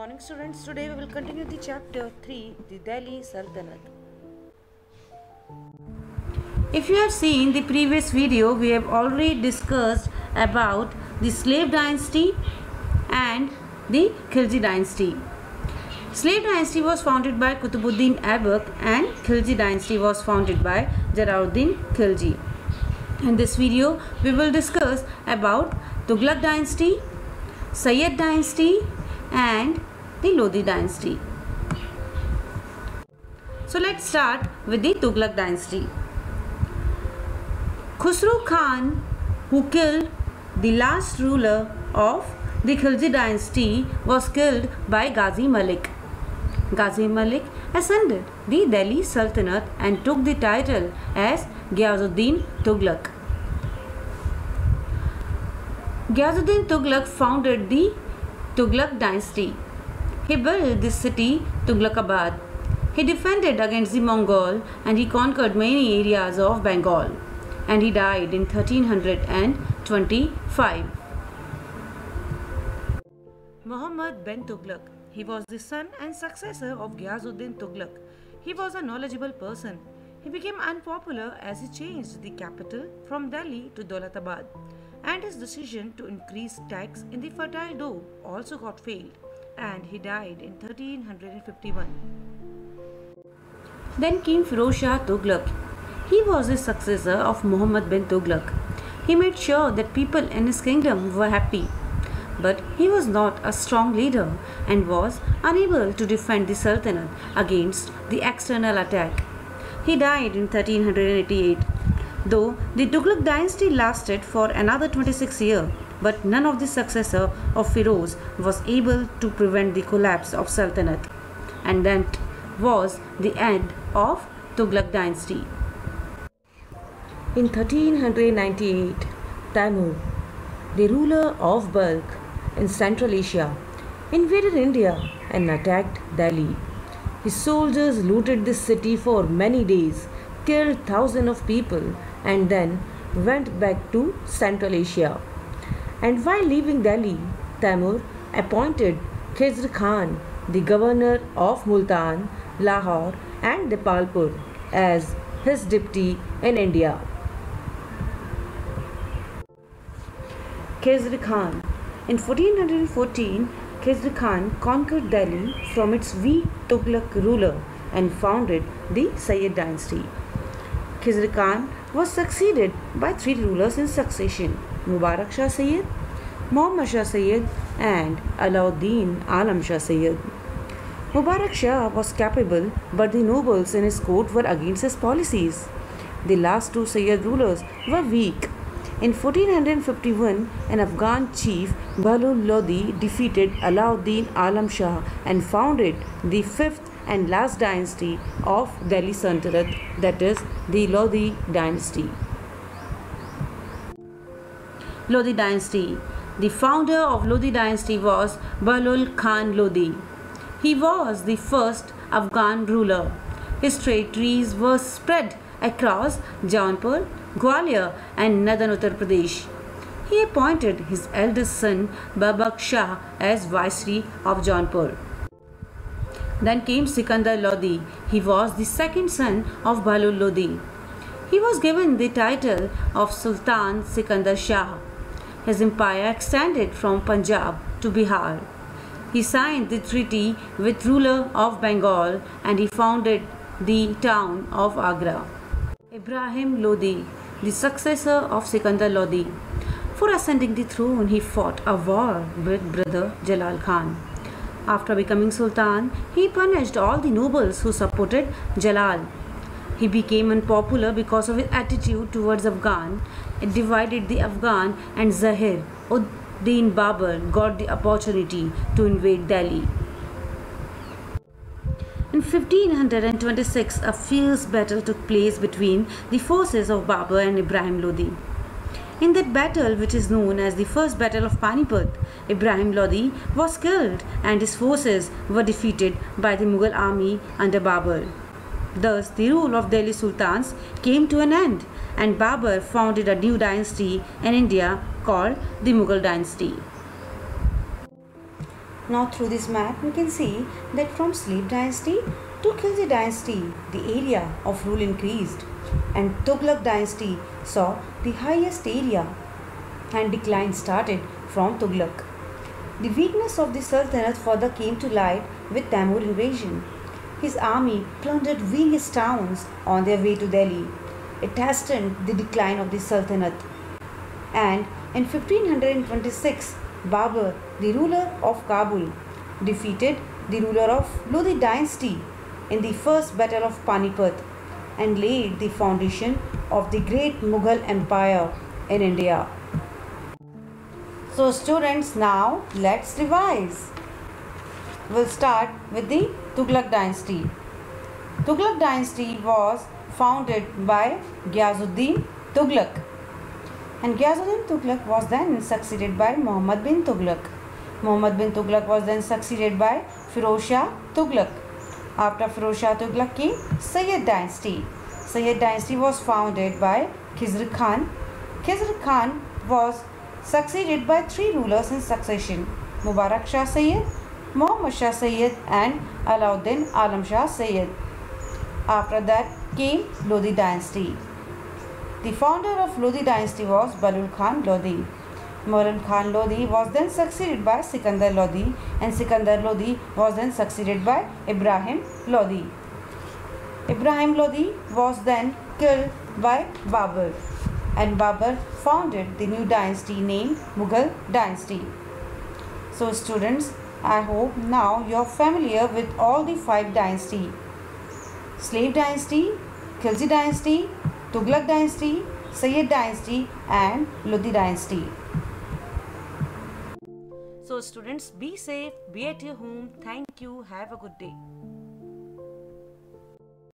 morning students. Today we will continue the chapter 3, the Delhi Sultanate. If you have seen the previous video, we have already discussed about the slave dynasty and the Khilji dynasty. Slave dynasty was founded by Qutbuddin Aibak and Khilji dynasty was founded by Jalaluddin Khilji. In this video, we will discuss about Tughlaq dynasty, Sayyid dynasty and the Lodi dynasty. So let's start with the Tughlaq dynasty. Khusro Khan, who killed the last ruler of the Khilji dynasty, was killed by Ghazi Malik. Ghazi Malik ascended the Delhi Sultanate and took the title as Ghiazuddin Tughlaq. Ghiazuddin Tughlaq founded the Tughlaq dynasty. He built this city Tughlaqabad. He defended against the Mongol and he conquered many areas of Bengal. And he died in 1325. Muhammad bin Tughlaq. He was the son and successor of Ghiazuddin Tughlaq. He was a knowledgeable person. He became unpopular as he changed the capital from Delhi to Daulatabad, and his decision to increase tax in the fertile dough also got failed, and he died in 1351. Then came Firoz Shah Tughlaq. He was the successor of Muhammad bin Tughlaq. He made sure that people in his kingdom were happy. But he was not a strong leader and was unable to defend the Sultanate against the external attack. He died in 1388. Though the Tughlaq dynasty lasted for another 26 years, but none of the successor of Firoz was able to prevent the collapse of Sultanate. And that was the end of Tughlaq dynasty. In 1398, Taimur, the ruler of Balkh in Central Asia, invaded India and attacked Delhi. His soldiers looted this city for many days, killed thousands of people, and then went back to Central Asia. And while leaving Delhi, Taimur appointed Khizr Khan, the governor of Multan, Lahore, and Dipalpur, as his deputy in India. Khizr Khan. In 1414, Khizr Khan conquered Delhi from its weak Tughlaq ruler and founded the Sayyid dynasty. Khizr Khan was succeeded by three rulers in succession: Mubarak Shah Sayyid, Muhammad Shah Sayyid, and Alauddin Alam Shah Sayyid. Mubarak Shah was capable, but the nobles in his court were against his policies. The last two Sayyid rulers were weak. In 1451, an Afghan chief, Bahlul Lodi, defeated Alauddin Alam Shah and founded the fifth and last dynasty of Delhi Sultanate, that is, the Lodi dynasty. Lodi dynasty. The founder of Lodi dynasty was Bahlul Khan Lodi. He was the first Afghan ruler. His territories were spread across Jaunpur, Gwalior and northern Uttar Pradesh. He appointed his eldest son Babak Shah as Viceroy of Jaunpur. Then came Sikandar Lodi. He was the second son of Bahlul Lodi. He was given the title of Sultan Sikandar Shah. His empire extended from Punjab to Bihar. He signed the treaty with ruler of Bengal and he founded the town of Agra. Ibrahim Lodi, the successor of Sikandar Lodi. For ascending the throne, he fought a war with brother Jalal Khan. After becoming Sultan, he punished all the nobles who supported Jalal. He became unpopular because of his attitude towards Afghan. It divided the Afghan, and Zahir ud-Din Babur got the opportunity to invade Delhi. In 1526, a fierce battle took place between the forces of Babur and Ibrahim Lodi. In that battle, which is known as the First Battle of Panipat, Ibrahim Lodi was killed and his forces were defeated by the Mughal army under Babur. Thus, the rule of Delhi Sultans came to an end and Babur founded a new dynasty in India called the Mughal dynasty. Now through this map we can see that from Slave dynasty to Khilji dynasty the area of rule increased, and Tughlaq dynasty saw the highest area, and decline started from Tughlaq. The weakness of the Sultanate further came to light with Tamur invasion. His army plundered various towns on their way to Delhi. It hastened the decline of the Sultanate. And in 1526, Babur, the ruler of Kabul, defeated the ruler of Lodi dynasty in the first battle of Panipat and laid the foundation of the great Mughal Empire in India. So students, now let's revise. We'll start with the Tughlaq dynasty. Tughlaq dynasty was founded by Gyazuddin Tughlaq, and Gyazuddin Tughlaq was then succeeded by Muhammad bin Tughlaq. Muhammad bin Tughlaq was then succeeded by Firoz Shah Tughlaq. After Firoz Shah Tughlaq came Sayyid dynasty. Sayyid dynasty was founded by Khizr Khan. Khizr Khan was succeeded by three rulers in succession: Mubarak Shah Sayyid, Muhammad Shah Sayyid, and Alauddin Alam Shah Sayyid. After that came Lodi dynasty. The founder of Lodi dynasty was Bahlul Khan Lodi. Bahlul Khan Lodi was then succeeded by Sikandar Lodi, and Sikandar Lodi was then succeeded by Ibrahim Lodi. Ibrahim Lodi was then killed by Babur, and Babur founded the new dynasty named Mughal dynasty. So students, I hope now you are familiar with all the 5 dynasties: Slave dynasty, Khilji dynasty, Tughlaq dynasty, Sayyid dynasty, and Lodi dynasty. So students, be safe, be at your home. Thank you. Have a good day.